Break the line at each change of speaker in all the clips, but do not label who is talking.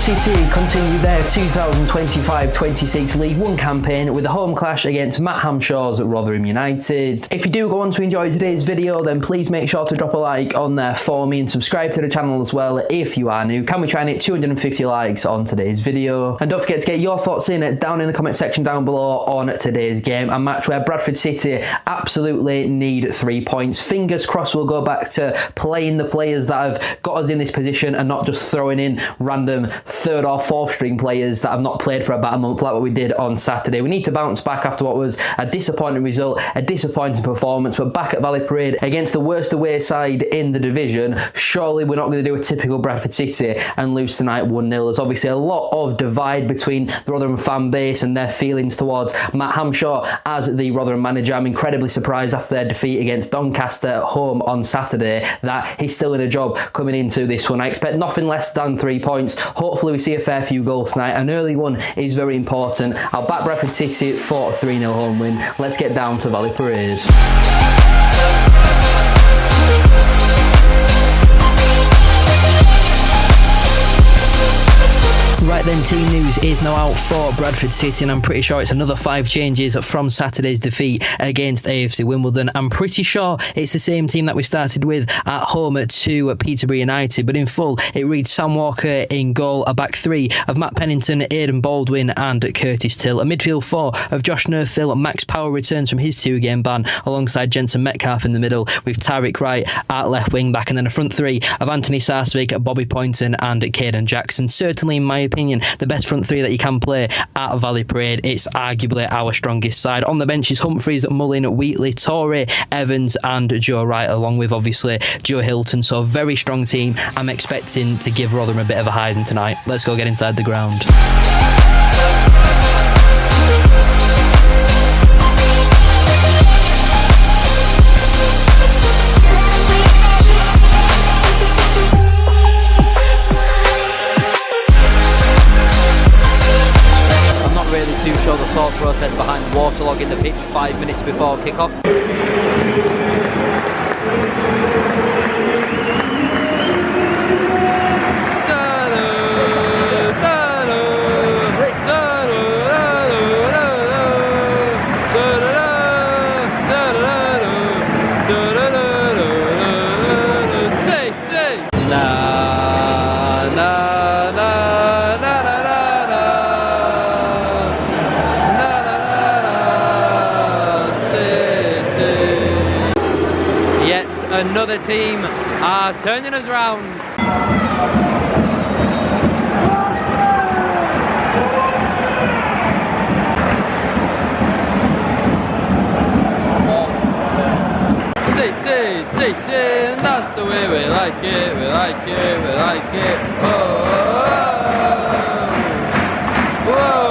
City continue their 2025-26 League One campaign with a home clash against Matt Hamshaw's Rotherham United. If you do go on to enjoy today's video, then please make sure to drop a like on there for me and subscribe to the channel as well if you are new. Can we try and hit 250 likes on today's video? And don't forget to get your thoughts in down in the comment section down below on today's game, a match where Bradford City absolutely need 3 points. Fingers crossed we'll go back to playing the players that have got us in this position and not just throwing in random third or fourth string players that have not played for about a month like what we did on Saturday. We need to bounce back after what was a disappointing result, a disappointing performance, but back at Valley Parade against the worst away side in the division, surely we're not going to do a typical Bradford City and lose tonight 1-0. There's obviously a lot of divide between the Rotherham fan base and their feelings towards Matt Hamshaw as the Rotherham manager. I'm incredibly surprised after their defeat against Doncaster at home on Saturday that he's still in a job coming into this one. I expect nothing less than 3 points. Hopefully we see a fair few goals tonight. An early one is very important. I'll back Bradford City for a 3-0 home win. Let's get down to Valley Parade. Right then, team news is now out for Bradford City, and I'm pretty sure it's another 5 changes from Saturday's defeat against AFC Wimbledon. I'm pretty sure it's the same team that we started with at home to Peterborough United, but in full it reads Sam Walker in goal, a back 3 of Matt Pennington, Aidan Baldwin and Curtis Till, a midfield 4 of Josh Nerfill. Max Power returns from his 2-game ban alongside Jensen Metcalf in the middle with Tariq Wright at left wing back, and then a front 3 of Anthony Sarsvik, Bobby Poynton and Caden Jackson. Certainly in my opinion the best front 3 that you can play at Valley Parade. It's arguably our strongest side. On the bench is Humphreys, Mullin, Wheatley, Torrey, Evans and Joe Wright, along with obviously Joe Hilton. So very strong team. I'm expecting to give Rotherham a bit of a hiding tonight. Let's go get inside the ground.
Too sure the thought process behind waterlogging the pitch 5 minutes before kickoff. Another team are turning us round. City, and that's the way we like it, we like it, we like it. Oh, oh, oh.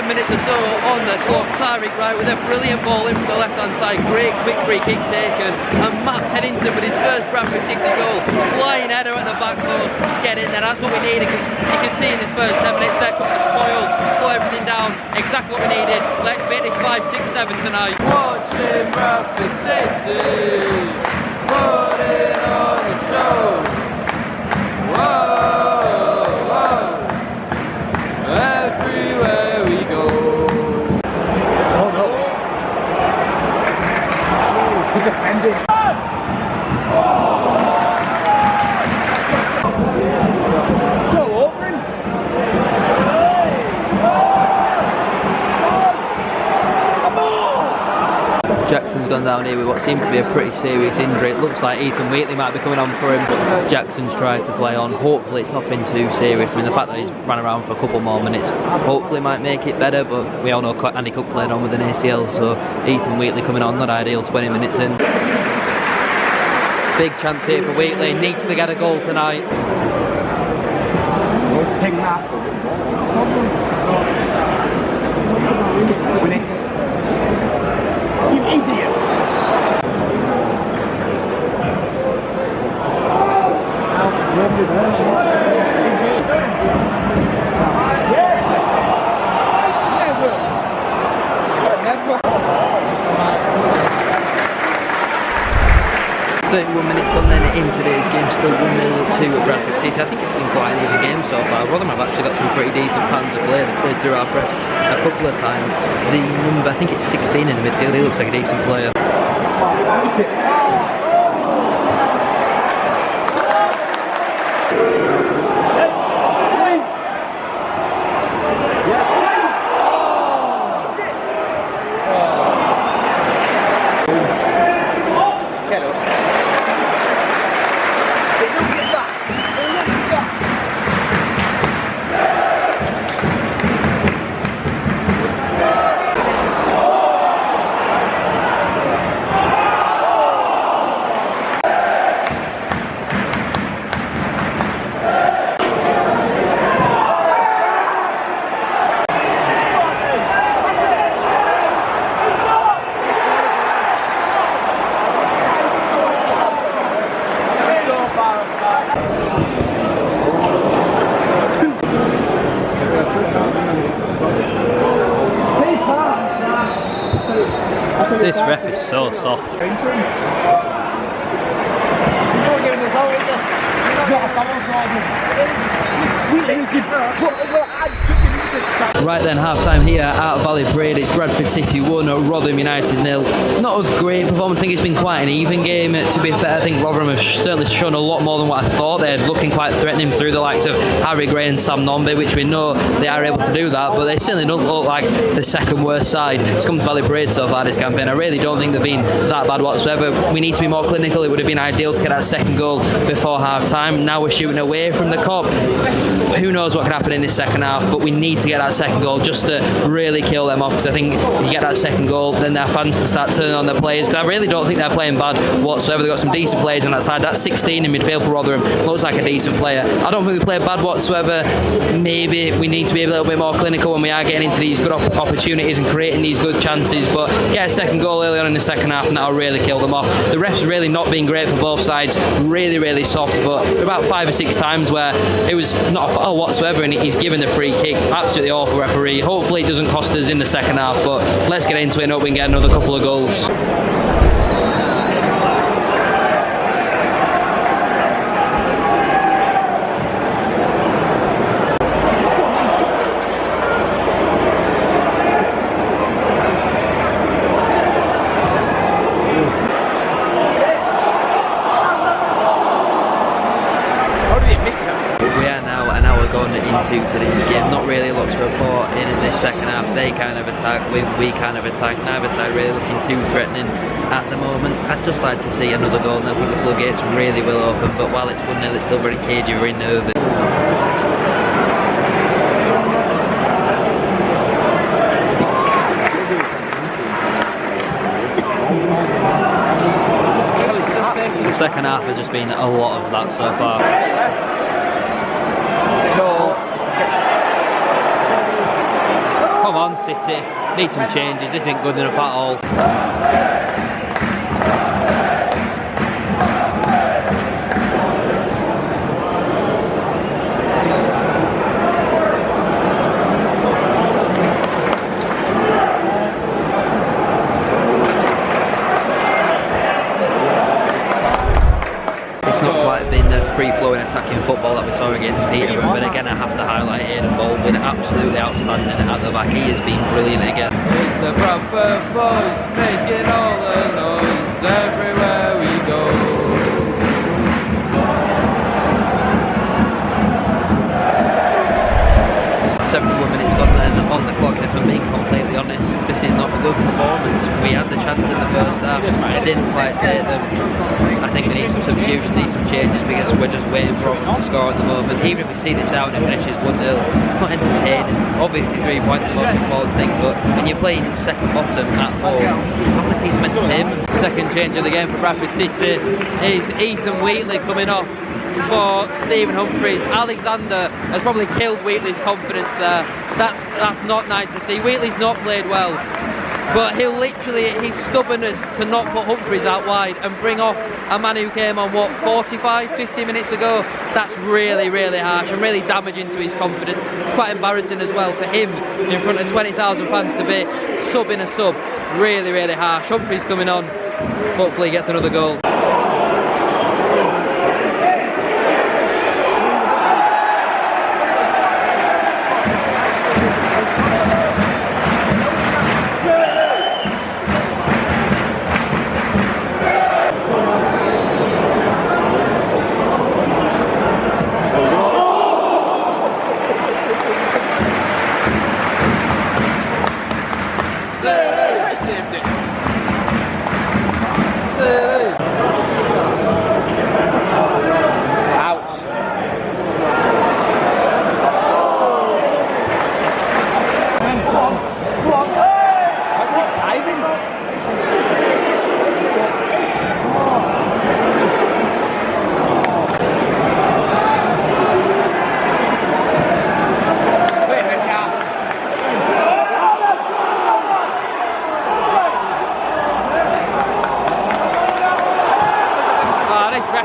Minutes or so on the clock. Tariq Wright with a brilliant ball in from the left hand side, great quick free kick taken, and Matt Pennington with his first Bradford City goal, flying header at the back post, get in there. That's what we needed, because you can see in this first 10 minutes they're cut to spoil, slow everything down, exactly what we needed. Let's make this 5-6-7 tonight. Watching Bradford City putting on the show. Whoa, whoa. Everywhere we go.
Oh no. He's defending. So open.
Jackson's gone down here with what seems to be a pretty serious injury. It looks like Ethan Wheatley might be coming on for him, but Jackson's tried to play on. Hopefully it's nothing too serious. I mean, the fact that he's run around for a couple more minutes hopefully might make it better, but we all know Andy Cook played on with an ACL, so Ethan Wheatley coming on, not ideal 20 minutes in. Big chance here for Wheatley, needs to get a goal tonight.
Take that. Win it. You idiots. Never.
31 minutes gone then in today's game, still 1-0 to Bradford City. I think it's been quite an even game so far. Rotherham have actually got some pretty decent patterns of play. They've played through our press a couple of times. The number, I think it's 16 in the midfield, he looks like a decent player.
This ref is so soft. Right then, half time here at Valley Parade. It's Bradford City 1, Rotherham United 0. Not a great performance. I think it's been quite an even game. To be fair, I think Rotherham have certainly shown a lot more than what I thought. They're looking quite threatening through the likes of Harry Gray and Sam Nombe, which we know they are able to do that, but they certainly don't look like the second worst side to come to Valley Parade so far this campaign. I really don't think they've been that bad whatsoever. We need to be more clinical. It would have been ideal to get that second goal before half time. Now we're shooting away from the Kop. Who knows what can happen in this second half, but we need to get that second goal just to really kill them off, because I think if you get that second goal, then their fans can start turning on their players, because I really don't think they're playing bad whatsoever. They've got some decent players on that side. That 16 in midfield for Rotherham looks like a decent player. I don't think we play bad whatsoever. Maybe we need to be a little bit more clinical when we are getting into these good opportunities and creating these good chances, but get a second goal early on in the second half and that'll really kill them off. The ref's really not been great for both sides, really soft, but about 5 or 6 times where it was not a foul whatsoever and he's given the free kick. Absolutely awful referee. Hopefully it doesn't cost us in the second half, but let's get into it and hope we can get another couple of goals. Into today's game. Not really a lot to report in this second half. They kind of attack, we kind of attack. Neither side really looking too threatening at the moment. I'd just like to see another goal, and I think the floodgates really will open, but while it's 1-0 it's still very cagey, very nervous. The second half has just been a lot of that so far. Come on, City. Need some changes. This ain't good enough at all. Free-flowing attacking football that we saw against Peterborough, but again I have to highlight Aidan Baldwin, absolutely outstanding at the back. He has been brilliant again. It's the Bradford boys making all the noise everywhere we go. 71
minutes gone then on the clock, and if I'm being completely honest, this is not a good performance. We had the chance in the first half, didn't quite take them. I think we need some substitutions, need some changes, because we're just waiting for them to score at the moment. Even if we see this out and it finishes 1-0, it's not entertaining. Obviously 3 points is the most important thing, but when you're playing second bottom at home, I want to see some entertainment. Second change of the game for Bradford City is Ethan Wheatley coming off for Stephen Humphries. Alexander has probably killed Wheatley's confidence there. That's not nice to see. Wheatley's not played well, but he'll literally, his stubbornness to not put Humphries out wide and bring off a man who came on, what, 50 minutes ago, that's really, really harsh and really damaging to his confidence. It's quite embarrassing as well for him in front of 20,000 fans to be subbing a sub. Really, really harsh. Humphries coming on, hopefully he gets another goal.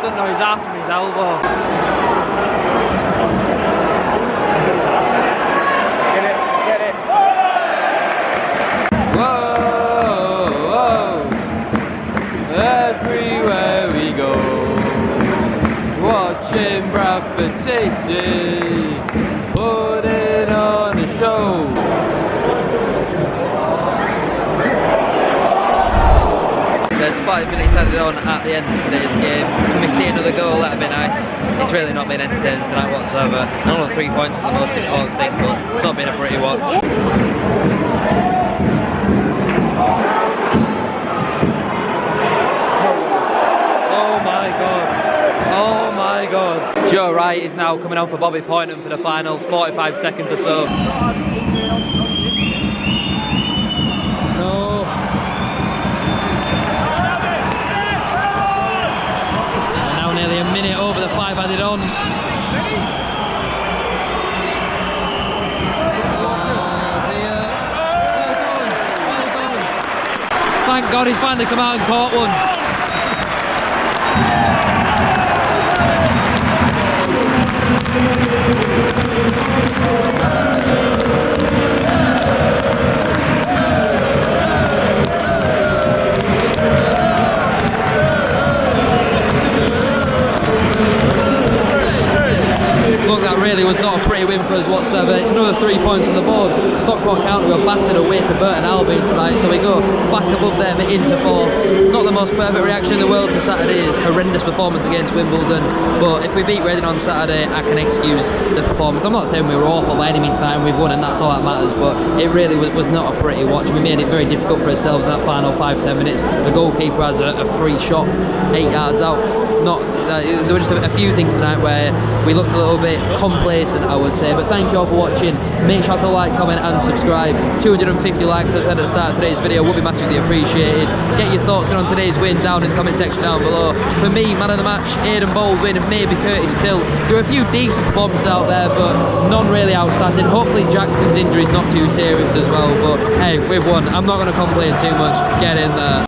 Doesn't know his arse from his elbow.
Get it.
Whoa, whoa. Everywhere we go, watching Bradford City putting on a show. There's 5 minutes added on at the end of today's game. Can we see another goal? That'd be nice. It's really not been entertaining tonight whatsoever. I know 3 points is the most important thing, but it's not been a pretty watch. Oh my god. Oh my god. Joe Wright is now coming on for Bobby Poynton for the final 45 seconds or so. No. Nearly a minute over the 5 added on. Thank God he's finally come out and caught one. Look, that really was not a pretty win for us whatsoever. It's another 3 points on the board. Stockport County were battered away to Burton Albion tonight, so we go back above them into 4th. Not the most perfect reaction in the world to Saturday's horrendous performance against Wimbledon, but if we beat Reading on Saturday, I can excuse the performance. I'm not saying we were awful by any means tonight and we've won, and that's all that matters, but it really was not a pretty watch. We made it very difficult for ourselves in that final 5-10 minutes. The goalkeeper has a free shot 8 yards out. There were just a few things tonight where we looked a little bit complacent, I would say. But thank you all for watching. Make sure to like, comment and subscribe. 250 likes, as I said at the start of today's video, would be massively appreciated. Get your thoughts in on today's win down in the comment section down below. For me, man of the match, Aidan Baldwin and maybe Curtis Till. There were a few decent performances out there, but none really outstanding. Hopefully Jackson's injury is not too serious as well, but hey, we've won. I'm not going to complain too much. Get in there.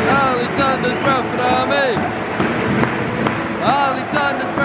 Alexander's Bradford Army! Alexander's Bradford